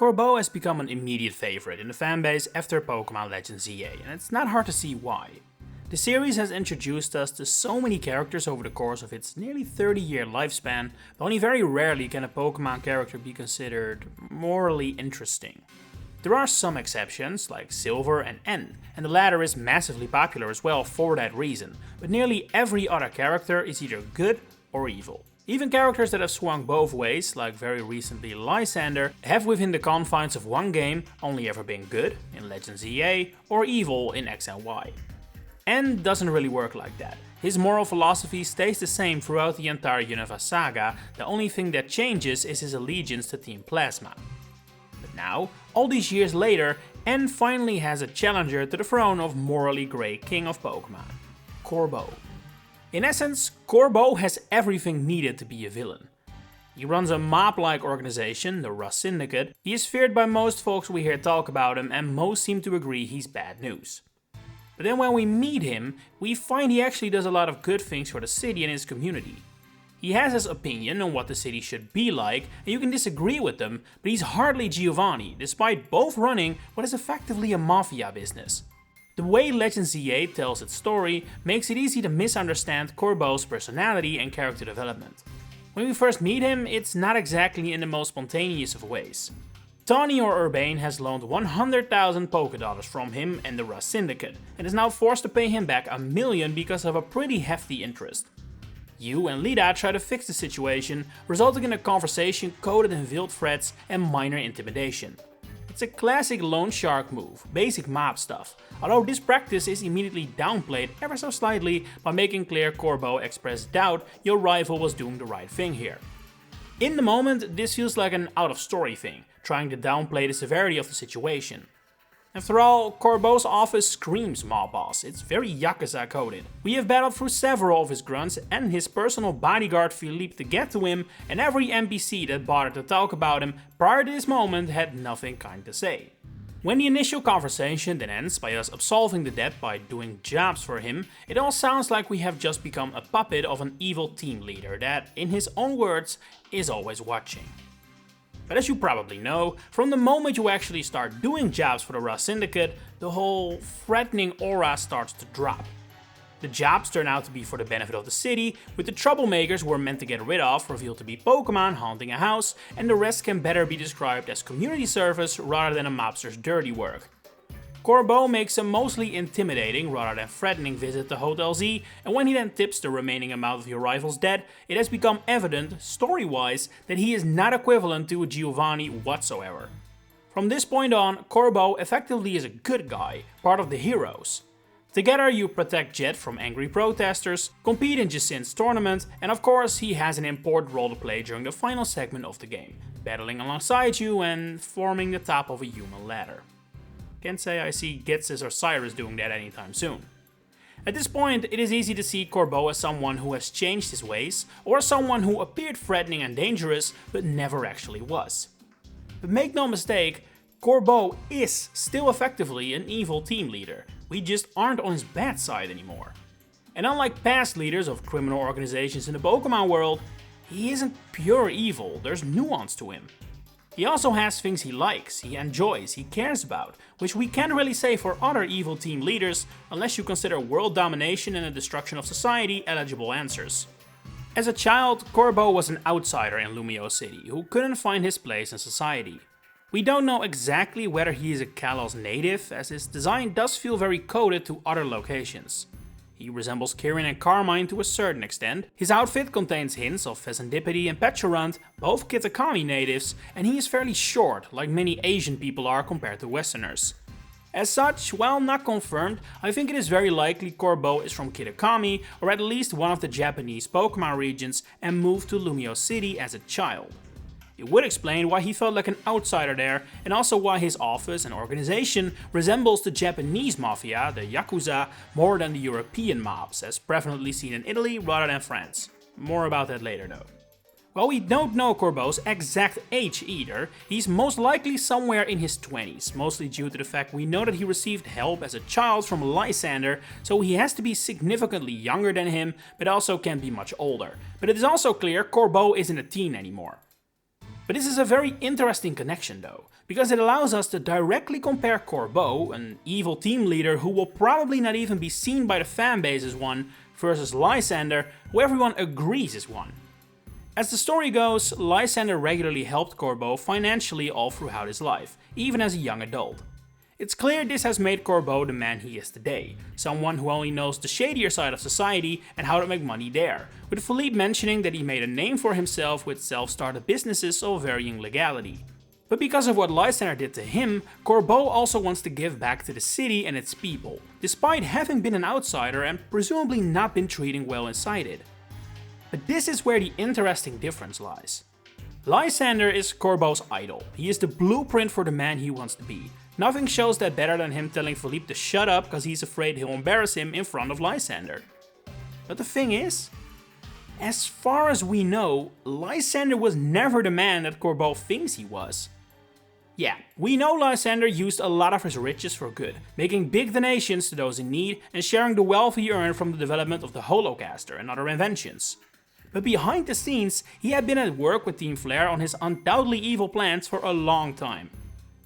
Corbeau has become an immediate favorite in the fanbase after Pokémon Legends Z-A, and it's not hard to see why. The series has introduced us to so many characters over the course of its nearly 30-year lifespan, but only very rarely can a Pokémon character be considered morally interesting. There are some exceptions, like Silver and N, and the latter is massively popular as well for that reason, but nearly every other character is either good or evil. Even characters that have swung both ways, like very recently Lysandre, have within the confines of one game only ever been good, in Legends Z-A, or evil in X and Y. N doesn't really work like that. His moral philosophy stays the same throughout the entire Unova saga, the only thing that changes is his allegiance to Team Plasma. But now, all these years later, N finally has a challenger to the throne of morally grey king of Pokémon, Corbeau. In essence, Corbeau has everything needed to be a villain. He runs a mob-like organization, the Rust Syndicate. He is feared by most folks we hear talk about him, and most seem to agree he's bad news. But then when we meet him, we find he actually does a lot of good things for the city and his community. He has his opinion on what the city should be like, and you can disagree with them, but he's hardly Giovanni, despite both running what is effectively a mafia business. The way Legends Z-A tells its story makes it easy to misunderstand Corbeau's personality and character development. When we first meet him, it's not exactly in the most spontaneous of ways. Tawny or Urbane has loaned 100,000 Pokédollars from him and the Rust Syndicate, and is now forced to pay him back $1 million because of a pretty hefty interest. You and Lida try to fix the situation, resulting in a conversation coded in veiled threats and minor intimidation. It's a classic loan shark move, basic mob stuff, although this practice is immediately downplayed ever so slightly by making clear Corbeau expressed doubt your rival was doing the right thing here. In the moment, this feels like an out-of-story thing, trying to downplay the severity of the situation. After all, Corbeau's office screams mob boss, it's very Yakuza coded. We have battled through several of his grunts and his personal bodyguard Philippe to get to him, and every NPC that bothered to talk about him prior to this moment had nothing kind to say. When the initial conversation then ends by us absolving the debt by doing jobs for him, it all sounds like we have just become a puppet of an evil team leader that, in his own words, is always watching. But as you probably know, from the moment you actually start doing jobs for the Rust Syndicate, the whole threatening aura starts to drop. The jobs turn out to be for the benefit of the city, with the troublemakers we're meant to get rid of revealed to be Pokémon haunting a house, and the rest can better be described as community service rather than a mobster's dirty work. Corbeau makes a mostly intimidating rather than threatening visit to Hotel Z, and when he then tips the remaining amount of your rival's debt, it has become evident, story-wise, that he is not equivalent to a Giovanni whatsoever. From this point on, Corbeau effectively is a good guy, part of the heroes. Together you protect Jet from angry protesters, compete in Jacint's tournament, and of course he has an important role to play during the final segment of the game, battling alongside you and forming the top of a human ladder. Can't say I see Gitsis or Cyrus doing that anytime soon. At this point, it is easy to see Corbeau as someone who has changed his ways, or someone who appeared threatening and dangerous, but never actually was. But make no mistake, Corbeau is still effectively an evil team leader. We just aren't on his bad side anymore. And unlike past leaders of criminal organizations in the Pokémon world, he isn't pure evil, there's nuance to him. He also has things he likes, he enjoys, he cares about, which we can't really say for other evil team leaders unless you consider world domination and the destruction of society eligible answers. As a child, Corbeau was an outsider in Lumiose City who couldn't find his place in society. We don't know exactly whether he is a Kalos native, as his design does feel very coded to other locations. He resembles Kirin and Carmine to a certain extent. His outfit contains hints of Fezandipity and Petulant, both Kitakami natives, and he is fairly short, like many Asian people are compared to Westerners. As such, while not confirmed, I think it is very likely Corbeau is from Kitakami, or at least one of the Japanese Pokémon regions, and moved to Lumiose City as a child. It would explain why he felt like an outsider there, and also why his office and organization resembles the Japanese mafia, the Yakuza, more than the European mobs, as prevalently seen in Italy rather than France. More about that later though. While we don't know Corbeau's exact age either, he's most likely somewhere in his 20s, mostly due to the fact we know that he received help as a child from Lysandre, so he has to be significantly younger than him, but also can be much older. But it is also clear Corbeau isn't a teen anymore. But this is a very interesting connection though, because it allows us to directly compare Corbeau, an evil team leader who will probably not even be seen by the fanbase as one, versus Lysandre, who everyone agrees is one. As the story goes, Lysandre regularly helped Corbeau financially all throughout his life, even as a young adult. It's clear this has made Corbeau the man he is today, someone who only knows the shadier side of society and how to make money there, with Philippe mentioning that he made a name for himself with self-started businesses of varying legality. But because of what Lysandre did to him, Corbeau also wants to give back to the city and its people, despite having been an outsider and presumably not been treating well inside it. But this is where the interesting difference lies. Lysandre is Corbeau's idol. He is the blueprint for the man he wants to be. Nothing shows that better than him telling Philippe to shut up because he's afraid he'll embarrass him in front of Lysandre. But the thing is, as far as we know, Lysandre was never the man that Corbeau thinks he was. Yeah, we know Lysandre used a lot of his riches for good, making big donations to those in need and sharing the wealth he earned from the development of the Holocaster and other inventions. But behind the scenes, he had been at work with Team Flare on his undoubtedly evil plans for a long time.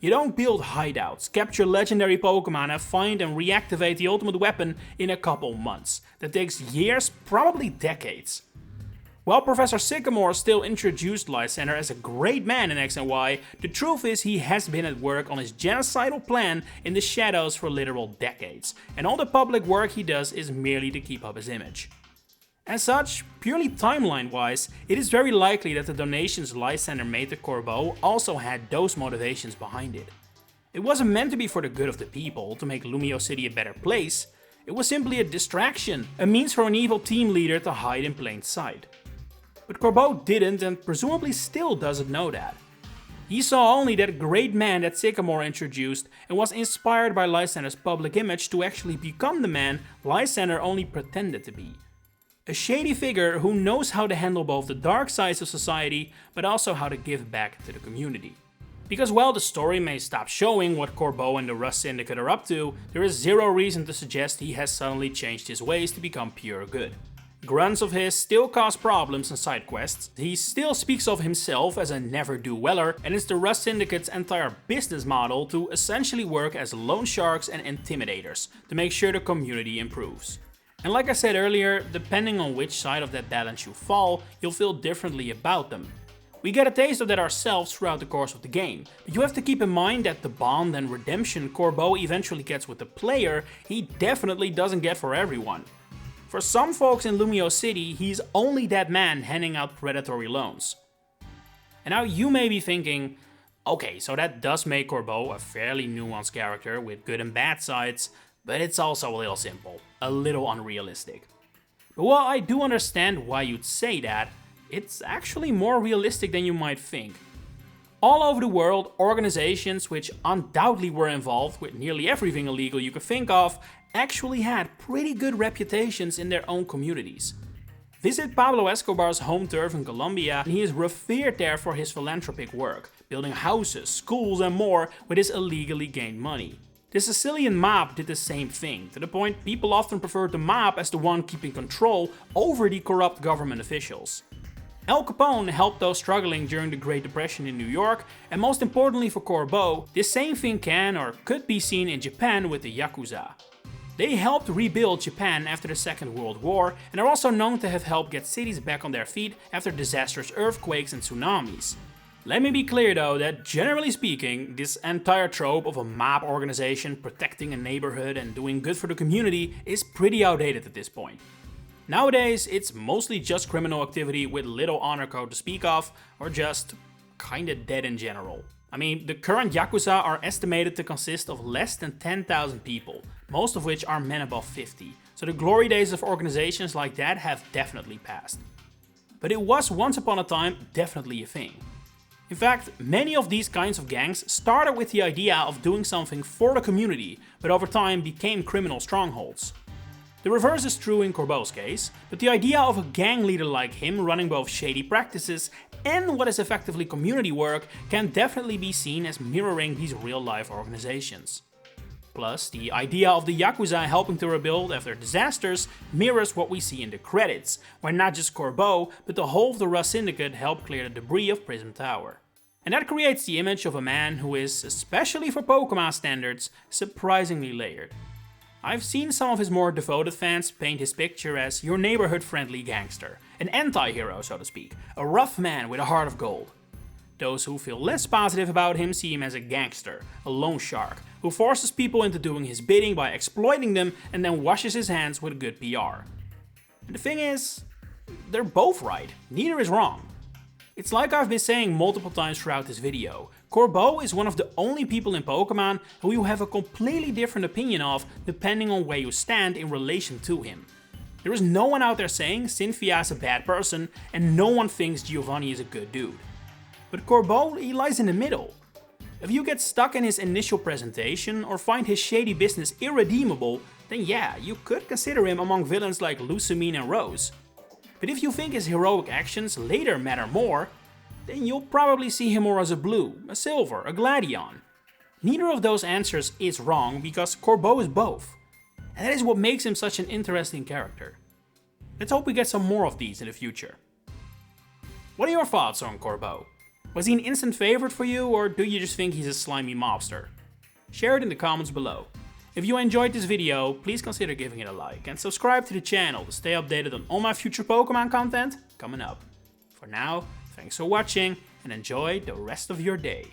You don't build hideouts, capture legendary Pokémon and find and reactivate the ultimate weapon in a couple months. That takes years, probably decades. While Professor Sycamore still introduced Lysandre as a great man in X and Y, the truth is he has been at work on his genocidal plan in the shadows for literal decades, and all the public work he does is merely to keep up his image. As such, purely timeline-wise, it is very likely that the donations Lysandre made to Corbeau also had those motivations behind it. It wasn't meant to be for the good of the people, to make Lumiose City a better place. It was simply a distraction, a means for an evil team leader to hide in plain sight. But Corbeau didn't and presumably still doesn't know that. He saw only that great man that Sycamore introduced and was inspired by Lysandre's public image to actually become the man Lysandre only pretended to be. A shady figure who knows how to handle both the dark sides of society, but also how to give back to the community. Because while the story may stop showing what Corbeau and the Rust Syndicate are up to, there is zero reason to suggest he has suddenly changed his ways to become pure good. Grunts of his still cause problems in side quests, he still speaks of himself as a never-do-weller, and it's the Rust Syndicate's entire business model to essentially work as loan sharks and intimidators, to make sure the community improves. And like I said earlier, depending on which side of that balance you fall, you'll feel differently about them. We get a taste of that ourselves throughout the course of the game, but you have to keep in mind that the bond and redemption Corbeau eventually gets with the player, he definitely doesn't get for everyone. For some folks in Lumiose City, he's only that man handing out predatory loans. And now you may be thinking, okay, so that does make Corbeau a fairly nuanced character with good and bad sides, but it's also a little simple, a little unrealistic. But while I do understand why you'd say that, it's actually more realistic than you might think. All over the world, organizations which undoubtedly were involved with nearly everything illegal you could think of, actually had pretty good reputations in their own communities. Visit Pablo Escobar's home turf in Colombia, and he is revered there for his philanthropic work, building houses, schools and more with his illegally gained money. The Sicilian mob did the same thing, to the point people often preferred the mob as the one keeping control over the corrupt government officials. Al Capone helped those struggling during the Great Depression in New York, and most importantly for Corbeau, this same thing can or could be seen in Japan with the Yakuza. They helped rebuild Japan after the Second World War and are also known to have helped get cities back on their feet after disastrous earthquakes and tsunamis. Let me be clear though that generally speaking, this entire trope of a mob organization protecting a neighborhood and doing good for the community is pretty outdated at this point. Nowadays, it's mostly just criminal activity with little honor code to speak of, or just kinda dead in general. I mean, the current Yakuza are estimated to consist of less than 10,000 people, most of which are men above 50, so the glory days of organizations like that have definitely passed. But it was once upon a time definitely a thing. In fact, many of these kinds of gangs started with the idea of doing something for the community, but over time became criminal strongholds. The reverse is true in Corbeau's case, but the idea of a gang leader like him running both shady practices and what is effectively community work can definitely be seen as mirroring these real-life organizations. Plus, the idea of the Yakuza helping to rebuild after disasters mirrors what we see in the credits, where not just Corbeau, but the whole of the Rust Syndicate helped clear the debris of Prism Tower. And that creates the image of a man who is, especially for Pokemon standards, surprisingly layered. I've seen some of his more devoted fans paint his picture as your neighborhood-friendly gangster, an anti-hero so to speak, a rough man with a heart of gold. Those who feel less positive about him see him as a gangster, a loan shark, who forces people into doing his bidding by exploiting them and then washes his hands with good PR. And the thing is, they're both right, neither is wrong. It's like I've been saying multiple times throughout this video, Corbeau is one of the only people in Pokemon who you have a completely different opinion of depending on where you stand in relation to him. There is no one out there saying Cynthia is a bad person and no one thinks Giovanni is a good dude. But Corbeau, he lies in the middle. If you get stuck in his initial presentation or find his shady business irredeemable, then yeah, you could consider him among villains like Lucamine and Rose. But if you think his heroic actions later matter more, then you'll probably see him more as a blue, a silver, a Gladion. Neither of those answers is wrong because Corbeau is both. And that is what makes him such an interesting character. Let's hope we get some more of these in the future. What are your thoughts on Corbeau? Was he an instant favorite for you, or do you just think he's a slimy mobster? Share it in the comments below. If you enjoyed this video, please consider giving it a like and subscribe to the channel to stay updated on all my future Pokemon content coming up. For now, thanks for watching and enjoy the rest of your day.